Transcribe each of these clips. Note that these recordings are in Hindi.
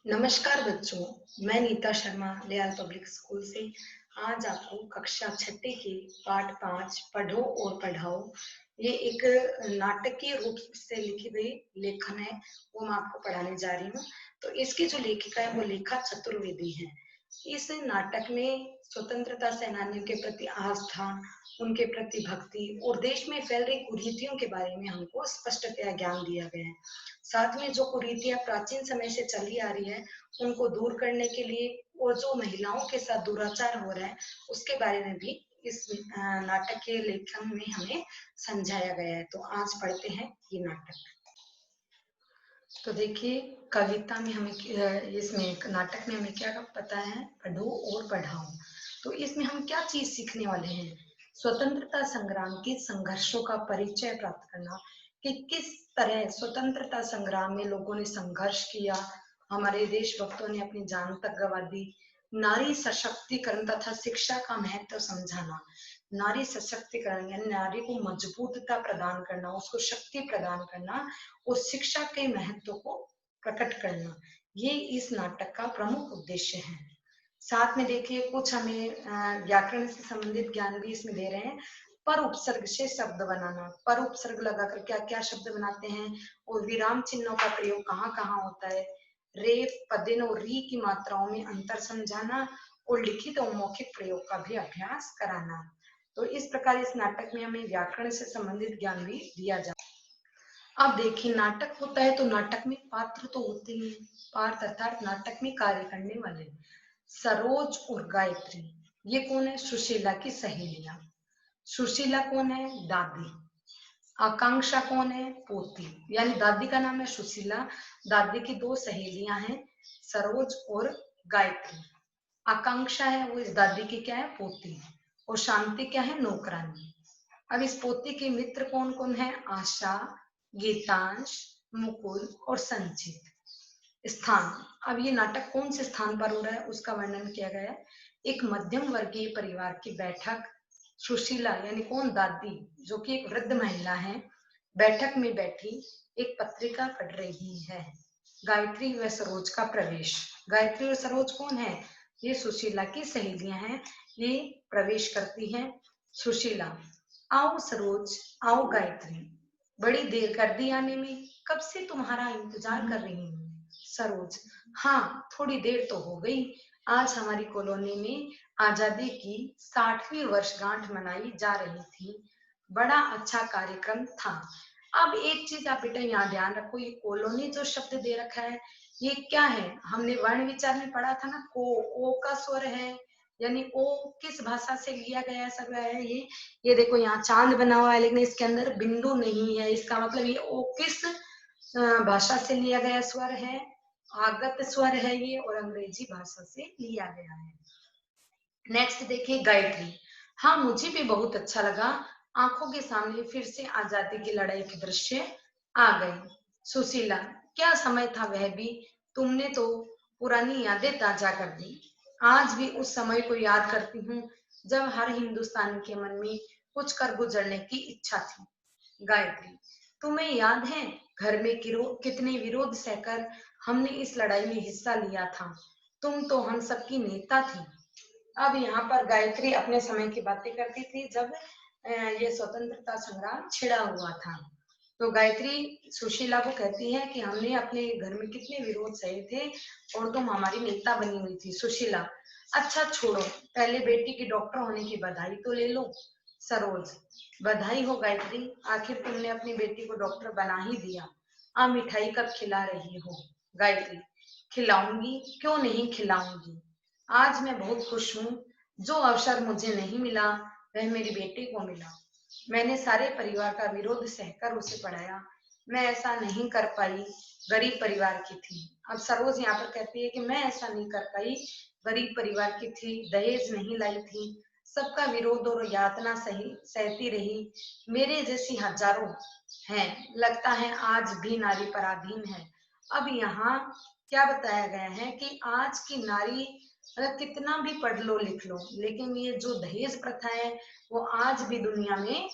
नमस्कार बच्चों, मैं नीता शर्मा लियाल पब्लिक स्कूल से आज आपको कक्षा छठी की पाठ 5 पढ़ो और पढ़ाओ ये एक नाटकीय रूप से लिखी गई लेखन है। वो मैं आपको पढ़ाने जा रही हूँ। तो इसकी जो लेखिका है वो लेखा चतुर्वेदी है। इस नाटक में स्वतंत्रता सेनानियों के प्रति आस्था, उनके प्रति भक्ति और देश में फैल रही कुरीतियों के बारे में हमको स्पष्टतया ज्ञान दिया गया है। साथ में जो कुरीतियां प्राचीन समय से चली आ रही है उनको दूर करने के लिए और जो महिलाओं के साथ दुराचार हो रहा है उसके बारे में भी इस नाटक के लेखन में हमें समझाया गया है। तो आज पढ़ते हैं ये नाटक। तो देखिए, कविता में हमें इसमें नाटक में हमें क्या पता है, पढ़ो और पढ़ाओ। तो इसमें हम क्या चीज सीखने वाले हैं? स्वतंत्रता संग्राम के संघर्षों का परिचय प्राप्त करना कि किस तरह स्वतंत्रता संग्राम में लोगों ने संघर्ष किया, हमारे देशभक्तों ने अपनी जान तक गंवा दी। नारी सशक्तिकरण तथा शिक्षा का महत्व समझाना। नारी सशक्तिकरण यानी नारी को मजबूतता प्रदान करना, उसको शक्ति प्रदान करना और शिक्षा के महत्व को प्रकट करना, ये इस नाटक का प्रमुख उद्देश्य है। साथ में देखिए कुछ हमें व्याकरण से संबंधित ज्ञान भी इसमें दे रहे हैं। पर उपसर्ग से शब्द बनाना, पर उपसर्ग लगाकर क्या क्या शब्द बनाते हैं और विराम चिन्हों का प्रयोग कहाँ कहाँ होता है, रे, पदिन और री की मात्राओं में अंतर समझाना और लिखित और मौखिक प्रयोग का भी अभ्यास कराना। तो इस प्रकार इस नाटक में हमें व्याकरण से संबंधित ज्ञान भी दिया जाता है। अब देखिए, नाटक होता है तो नाटक में पात्र तो होते ही हैं। पात्र अर्थात नाटक में कार्य करने वाले। सरोज और गायत्री, ये कौन है? सुशीला की सहेलियां। सुशीला कौन है? दादी। आकांक्षा कौन है? पोती। यानी दादी का नाम है सुशीला, दादी की दो सहेलियां हैं सरोज और गायत्री। आकांक्षा है वो इस दादी की क्या है? पोती। और शांति क्या है? नौकरानी। अब इस पोती के मित्र कौन कौन है? आशा, गीतांश, मुकुल और संचित। स्थान, अब ये नाटक कौन से स्थान पर हो रहा है उसका वर्णन किया गया है। एक मध्यम वर्गीय परिवार की बैठक। सुशीला यानी कौन? दादी, जो कि एक वृद्ध महिला है, बैठक में बैठी एक पत्रिका पढ़ रही है। गायत्री व सरोज का प्रवेश। गायत्री और सरोज कौन है? ये सुशीला की सहेलियां हैं। ये प्रवेश करती हैं। सुशीला, आओ सरोज, आओ गायत्री, बड़ी देर कर दी आने में, कब से तुम्हारा इंतजार कर रही हूँ। सरोज, हाँ थोड़ी देर तो हो गई। आज हमारी कॉलोनी में आजादी की 60वीं वर्षगांठ मनाई जा रही थी। बड़ा अच्छा कार्यक्रम था। अब एक चीज आप बेटा यहाँ ध्यान रखो, ये कॉलोनी जो शब्द दे रखा है ये क्या है? हमने वर्ण विचार में पढ़ा था ना, को, ओ का स्वर है, यानी ओ किस भाषा से लिया गया सब है ये देखो यहाँ चांद बना हुआ है लेकिन इसके अंदर बिंदु नहीं है, इसका मतलब ये ओ किस भाषा से लिया गया स्वर है? आगत स्वर है ये, और अंग्रेजी भाषा से लिया गया है। नेक्स्ट देखिए गायत्री, हाँ मुझे भी बहुत अच्छा लगा। आंखों के सामने फिर से आजादी की लड़ाई के दृश्य आ गए। सुशीला, क्या समय था वह भी, तुमने तो पुरानी यादें ताजा कर दी। आज भी उस समय को याद करती हूँ जब हर हिंदुस्तानी के मन में कुछ कर गुजरने की इच्छा थी। गायत्री, तुम्हें याद है घर में कितने विरोध सहकर हमने इस लड़ाई में हिस्सा लिया था, तुम तो हम सबकी नेता थी। अब यहाँ पर गायत्री अपने समय की बातें करती थी जब ये स्वतंत्रता संग्राम छिड़ा हुआ था। तो गायत्री सुशीला को कहती है कि हमने अपने घर में कितने विरोध सहे थे और तुम हमारी नेता बनी हुई थी। सुशीला, अच्छा छोड़ो, पहले बेटी की डॉक्टर होने की बधाई तो ले लो। सरोज, बधाई हो गायत्री, आखिर तुमने अपनी बेटी को डॉक्टर बना ही दिया। आ मिठाई कब खिला रही हो? गायत्री, खिलाऊंगी, क्यों नहीं खिलाऊंगी। आज मैं बहुत खुश हूँ। जो अवसर मुझे नहीं मिला वह मेरी बेटी को मिला। मैंने सारे परिवार का विरोध सहकर उसे पढ़ाया। मैं ऐसा नहीं कर पाई, गरीब परिवार की थी। अब सरोज यहाँ पर कहती है कि मैं ऐसा नहीं कर पाई, गरीब परिवार की थी, दहेज नहीं लाई थी, सबका विरोध और यातना सही सहती रही। मेरे जैसी हजारों हैं, लगता है आज भी नारी पराधीन है। अब यहाँ क्या बताया गया है कि आज की नारी कितना भी पढ़ लो लिख लो, लेकिन ये जो दहेज प्रथा है वो आज भी दुनिया में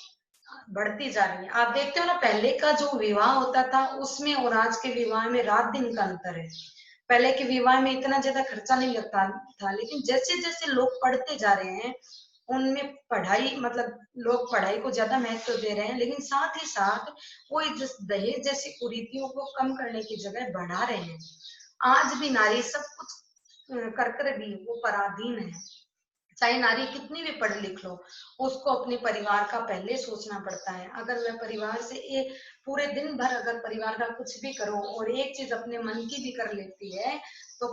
बढ़ती जा रही है। आप देखते हो ना, पहले का जो विवाह होता था उसमें और आज के विवाह में रात दिन का अंतर है। पहले के विवाह में इतना ज्यादा खर्चा नहीं लगता था, लेकिन जैसे जैसे लोग पढ़ते जा रहे हैं उनमें पढ़ाई मतलब लोग पढ़ाई को ज्यादा महत्व दे रहे हैं, लेकिन साथ ही साथ वो इस दहेज जैसी कुरीतियों को कम करने की जगह बढ़ा रहे हैं। आज भी नारी सब कुछ कर कर भी वो पराधीन है। चाहे नारी कितनी भी पढ़ लिख लो, उसको अपने परिवार का पहले सोचना पड़ता है। अगर वह परिवार से एक पूरे दिन भर अगर परिवार का कुछ भी करो और एक चीज अपने मन की भी कर लेती है, तो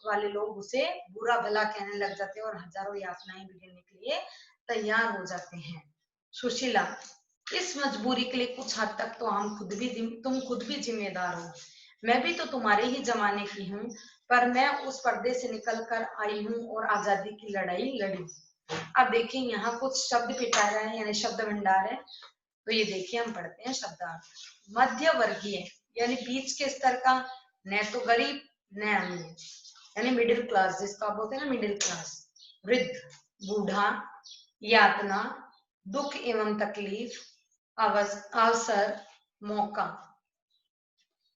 वाले लोग उसे बुरा भला कहने लग जाते हैं और हजारों यातनाएं भी देने के लिए तैयार हो जाते हैं। सुशीला, इस मजबूरी के लिए कुछ हद तक तो तुम खुद भी जिम्मेदार हो। मैं भी तो तुम्हारे ही जमाने की हूँ, पर मैं उस पर्दे से निकल कर आई हूँ और आजादी की लड़ाई लड़ी। अब देखिए यहाँ कुछ शब्द पिटारा है, यानी शब्द भंडार है। तो ये देखिए हम पढ़ते हैं शब्दार्थ। मध्य वर्गीय यानी बीच के स्तर का, न तो गरीब न अमीर, यानी मिडिल क्लास, जिसको आप बोलते हैं ना मिडिल क्लास। वृद्ध, बूढ़ा, यातना, दुख एवं तकलीफ, अवसर, मौका।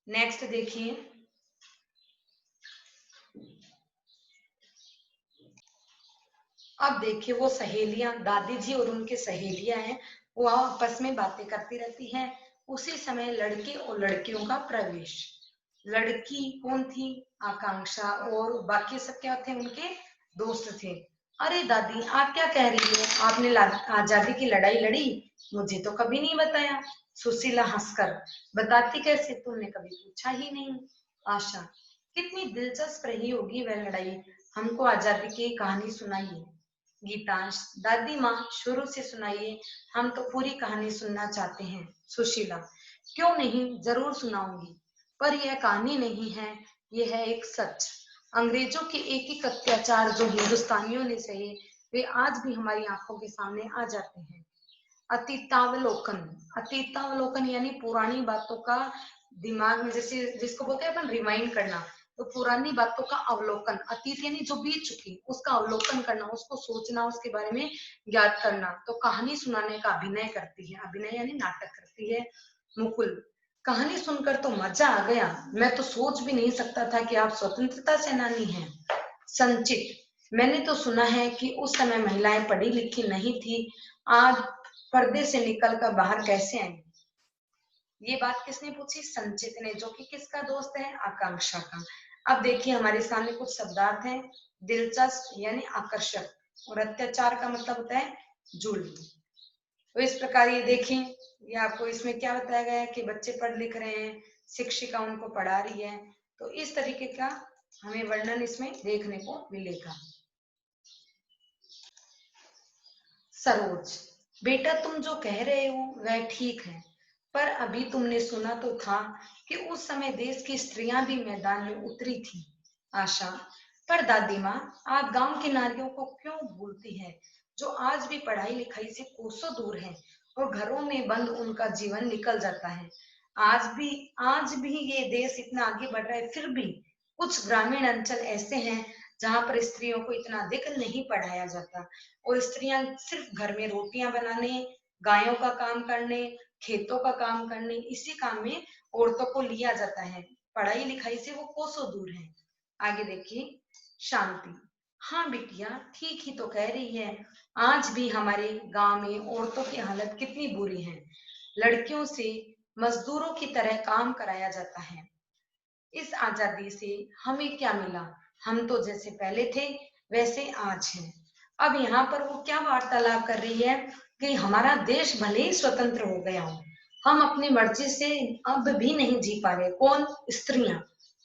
नेक्स्ट देखिए, अब देखिए वो सहेलियां, दादी जी और उनके सहेलियां हैं, वो आपस में बातें करती रहती हैं। उसी समय लड़के और लड़कियों का प्रवेश। लड़की कौन थी? आकांक्षा, और बाकी सब क्या थे? उनके दोस्त थे। अरे दादी आप क्या कह रही हो, आपने आजादी की लड़ाई लड़ी, मुझे तो कभी नहीं बताया। सुशीला हंसकर, बताती कैसे, तुमने कभी पूछा ही नहीं। आशा, कितनी दिलचस्प रही होगी वह लड़ाई, हमको आजादी की कहानी सुनाइए। गीतांश, दादी माँ शुरू से सुनाइए, हम तो पूरी कहानी सुनना चाहते हैं। सुशीला, क्यों नहीं, जरूर सुनाऊंगी, पर यह कहानी नहीं है, यह है एक सच। अंग्रेजों के एक एक अत्याचार जो हिंदुस्तानियों ने सहे, वे आज भी हमारी आंखों के सामने आ जाते हैं। अतीतावलोकन, अतीतावलोकन यानी पुरानी बातों का दिमाग में, जैसे जिसको बोलते हैं अपन रिवाइंड करना, तो पुरानी बातों का अवलोकन, अतीत यानी जो बीत चुकी उसका अवलोकन करना, उसको सोचना, उसके बारे में याद करना। तो कहानी सुनाने का अभिनय करती है, अभिनय यानी नाटक करती है। मुकुल, कहानी सुनकर तो मजा आ गया, मैं तो सोच भी नहीं सकता था कि आप स्वतंत्रता सेनानी हैं। संचित, मैंने तो सुना है कि उस समय महिलाएं पढ़ी लिखी नहीं थी, आज पर्दे से निकलकर बाहर कैसे आई? ये बात किसने पूछी? संचित ने, जो कि किसका दोस्त है? आकांक्षा का। अब देखिए हमारे सामने कुछ शब्दार्थ हैं। दिलचस्प यानी आकर्षक, और अत्याचार का मतलब होता है जुल्म। तो इस प्रकार ये देखें, ये आपको इसमें क्या बताया गया है कि बच्चे पढ़ लिख रहे हैं, शिक्षिका उनको पढ़ा रही है, तो इस तरीके का हमें वर्णन इसमें देखने को मिलेगा। सरोज, बेटा तुम जो कह रहे हो वह ठीक है, पर अभी तुमने सुना तो था कि उस समय देश की स्त्रियां भी मैदान में उतरी थी। आशा, पर दादी माँ, आप गांव की नारियों को क्यों भूलती हैं, जो आज भी पढ़ाई लिखाई से कोसों दूर हैं और घरों में बंद उनका जीवन निकल जाता है। आज भी ये देश इतना आगे बढ़ रहा है, फिर भी कुछ ग्रामीण अंचल ऐसे हैं जहां पर स्त्रियों को इतना अधिक नहीं पढ़ाया जाता, और स्त्रियां सिर्फ घर में रोटियां बनाने, गायों का काम करने, खेतों का काम करने, इसी काम में औरतों को लिया जाता है। पढ़ाई लिखाई से वो कोसों दूर है। आगे देखिए, शांति, हाँ बिटिया ठीक ही तो कह रही है, आज भी हमारे गांव में औरतों की हालत कितनी बुरी है। लड़कियों से मजदूरों की तरह काम कराया जाता है। इस आजादी से हमें क्या मिला, हम तो जैसे पहले थे वैसे आज हैं। अब यहाँ पर वो क्या वार्तालाप कर रही है कि हमारा देश भले ही स्वतंत्र हो गया हो, हम अपनी मर्जी से अब भी नहीं जी पा रहे। कौन? स्त्रियां,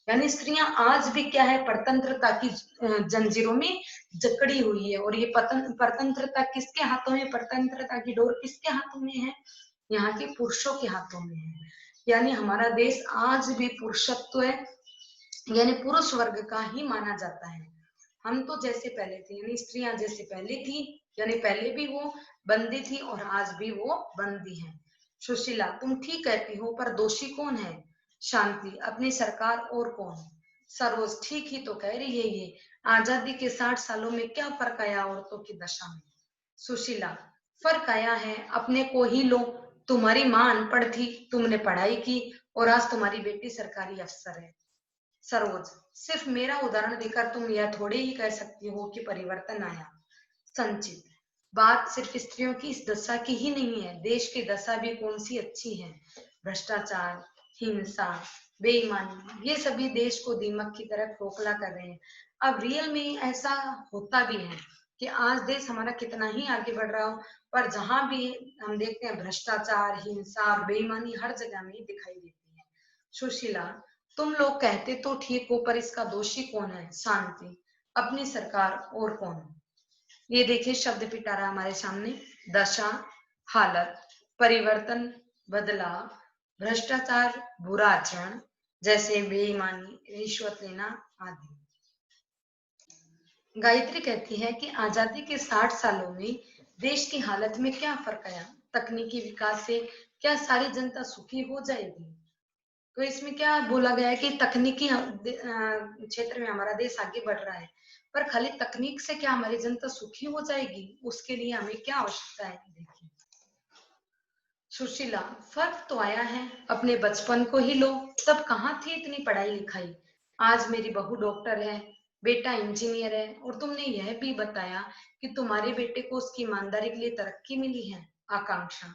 यानी स्त्रियां आज भी क्या है, परतंत्रता की जंजीरों में जकड़ी हुई है। और ये परतंत्रता किसके हाथों में, परतंत्रता की डोर किसके हाथों में है? यहाँ के पुरुषों के हाथों में है। यानी हमारा देश आज भी पुरुषत्व है, यानी पुरुष वर्ग का ही माना जाता है। हम तो जैसे पहले थे, यानी स्त्रियां जैसे पहले थी, यानी पहले भी वो बंदी थी और आज भी वो बंदी है। सुशीला, तुम ठीक कहती हो, पर दोषी कौन है? शांति, अपनी सरकार और कौन? सरोज, ठीक ही तो कह रही है ये, आजादी के 60 सालों में क्या फर्क आया औरतों की दशा में? सुशीला, फर्क आया है, अपने को ही लो, तुम्हारी माँ अनपढ़ थी, तुमने पढ़ाई की और आज तुम्हारी बेटी सरकारी अफसर है। सरोज, सिर्फ मेरा उदाहरण देकर तुम यह थोड़ी ही कह सकती हो कि परिवर्तन आया। संचित, बात सिर्फ स्त्रियों की इस दशा की ही नहीं है, देश की दशा भी कौन सी अच्छी है। भ्रष्टाचार, हिंसा, बेईमानी, ये सभी देश को दीमक की तरह खोखला कर रहे हैं। अब रियल में ऐसा होता भी है कि आज देश हमारा कितना ही आगे बढ़ रहा हो, पर जहां भी हम देखते हैं भ्रष्टाचार, हिंसा, बेईमानी हर जगह में दिखाई देती है। सुशीला, तुम लोग कहते तो ठीक हो, पर इसका दोषी कौन है? शांति, अपनी सरकार, और कौन? ये देखिए शब्द पिटारा हमारे सामने। दशा, हालत, परिवर्तन, बदलाव, भ्रष्टाचार, बुरा आचरण जैसे बेईमानी, रिश्वत लेना आदि। गायत्री कहती है कि आजादी के 60 सालों में देश की हालत में क्या फर्क आया? तकनीकी विकास से क्या सारी जनता सुखी हो जाएगी? तो इसमें क्या बोला गया है कि तकनीकी क्षेत्र में हमारा देश आगे बढ़ रहा है, पर खाली तकनीक से क्या हमारी जनता सुखी हो जाएगी? उसके लिए हमें क्या आवश्यकता है? देखिए सुशीला, फर्क तो आया है, अपने बचपन को ही लो, तब कहाँ थी इतनी पढ़ाई लिखाई। आज मेरी बहू डॉक्टर है, बेटा इंजीनियर है, और तुमने यह भी बताया कि तुम्हारे बेटे को उसकी ईमानदारी के लिए तरक्की मिली है। आकांक्षा,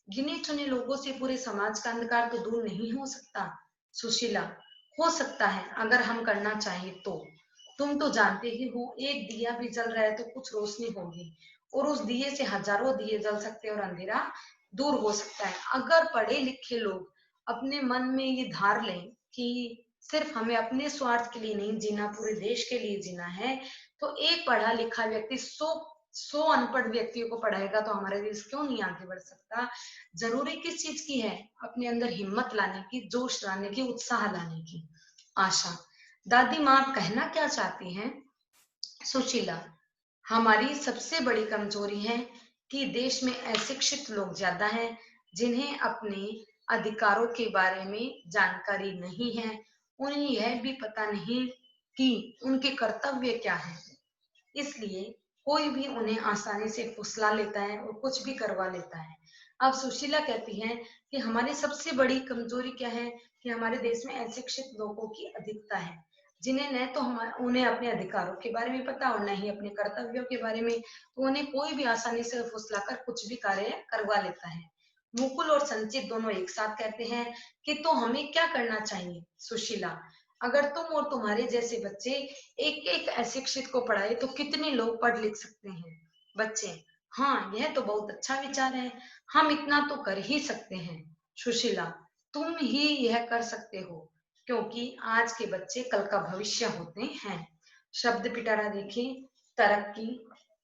गिने चुने लोगों से पूरे समाज का अंधकार तो दूर नहीं हो सकता। सुशीला, हो सकता है अगर हम करना चाहें तो। तुम तो जानते ही हो, एक दिया भी जल रहा है तो कुछ रोशनी होगी, और उस दिए से हजारों दिए जल सकते हैं और अंधेरा दूर हो सकता है। अगर पढ़े लिखे लोग अपने मन में ये धार लें कि सिर्फ हमें अपने स्वार्थ के लिए नहीं जीना, पूरे देश के लिए जीना है, तो एक पढ़ा लिखा व्यक्ति सौ अनपढ़ व्यक्तियों को पढ़ाएगा तो हमारा देश क्यों नहीं आगे बढ़ सकता? जरूरी किस चीज की है? अपने अंदर हिम्मत लाने की, जोश लाने की, उत्साह लाने की। आशा, दादी माँ कहना क्या चाहती हैं? सुशीला, हमारी सबसे बड़ी कमजोरी है कि देश में अशिक्षित लोग ज्यादा हैं, जिन्हें अपने अधिकारों के बारे में जानकारी नहीं है। उन्हें यह भी पता नहीं कि उनके कर्तव्य क्या है, इसलिए कोई भी उन्हें आसानी से फुसला लेता है और कुछ भी करवा लेता है। अब सुशीला कहती है कि हमारी सबसे बड़ी कमजोरी क्या है कि हमारे देश में अशिक्षित लोगों की अधिकता है, जिन्हें न तो उन्हें अपने अधिकारों के बारे में पता और न ही अपने कर्तव्यों के बारे में, तो उन्हें कोई भी आसानी से फुसलाकर कुछ भी कार्य करवा लेता है। मुकुल और संचित दोनों एक साथ कहते हैं कि तो हमें क्या करना चाहिए? सुशीला, अगर तुम और तुम्हारे जैसे बच्चे एक एक अशिक्षित को पढ़ाए तो कितने लोग पढ़ लिख सकते हैं? बच्चे, हाँ यह तो बहुत अच्छा विचार है, हम इतना तो कर ही सकते हैं। सुशीला, तुम ही यह कर सकते हो, क्योंकि आज के बच्चे कल का भविष्य होते हैं। शब्द पिटारा देखिए। तरक्की,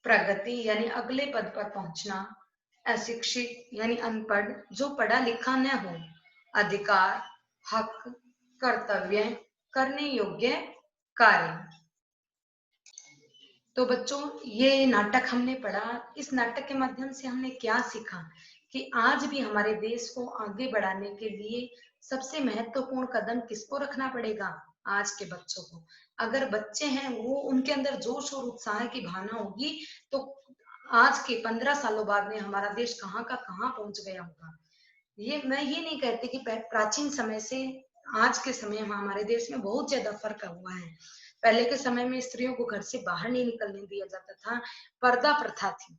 प्रगति यानी अगले पद पर पहुंचना, अशिक्षित यानी अनपढ़ जो पढ़ा लिखा न हो, अधिकार, हक, कर्तव्य, करने योग्य कार्य। तो बच्चों ये नाटक हमने पढ़ा, इस नाटक के माध्यम से हमने क्या सीखा कि आज भी हमारे देश को आगे बढ़ाने के लिए सबसे महत्वपूर्ण कदम किसको रखना पड़ेगा? आज के बच्चों को। अगर बच्चे हैं वो, उनके अंदर जोश और उत्साह की भावना होगी, तो आज के 15 सालों बाद में हमारा देश कहाँ का कहाँ पहुंच गया होगा। ये मैं ये नहीं कहती कि प्राचीन समय से आज के समय में हमारे देश में बहुत ज्यादा फर्क हुआ है। पहले के समय में स्त्रियों को घर से बाहर नहीं निकलने दिया जाता था, पर्दा प्रथा थी।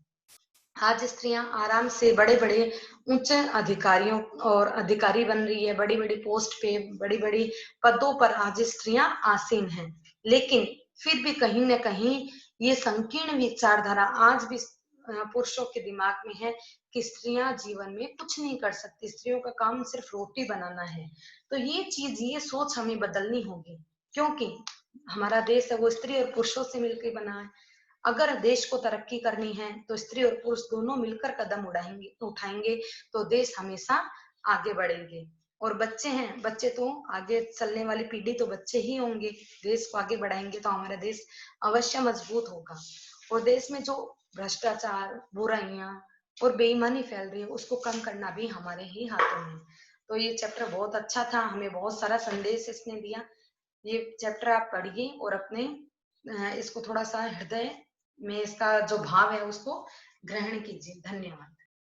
आज स्त्रियां आराम से बड़े बड़े उच्च अधिकारियों और अधिकारी बन रही है, बड़ी बड़ी पोस्ट पे, बड़ी बड़ी पदों पर आज स्त्रियां आसीन हैं। लेकिन फिर भी कहीं ना कहीं ये संकीर्ण विचारधारा आज भी पुरुषों के दिमाग में है कि स्त्रियां जीवन में कुछ नहीं कर सकती, स्त्रियों का काम सिर्फ रोटी बनाना है। तो ये चीज, ये सोच हमें बदलनी होगी, क्योंकि हमारा देश है वो स्त्री और पुरुषों से मिलकर बना है। अगर देश को तरक्की करनी है तो स्त्री और पुरुष दोनों मिलकर कदम उठाएंगे तो देश हमेशा आगे बढ़ेंगे। और बच्चे हैं, बच्चे तो आगे चलने वाली पीढ़ी तो बच्चे ही होंगे, देश को आगे बढ़ाएंगे तो हमारा देश अवश्य मजबूत होगा। और देश में जो भ्रष्टाचार, बुराइयां और बेईमानी फैल रही है उसको कम करना भी हमारे ही हाथों में। तो ये चैप्टर बहुत अच्छा था, हमें बहुत सारा संदेश इसने दिया। ये चैप्टर आप पढ़िए और अपने इसको थोड़ा सा हृदय में इसका जो भाव है उसको ग्रहण कीजिए। धन्यवाद।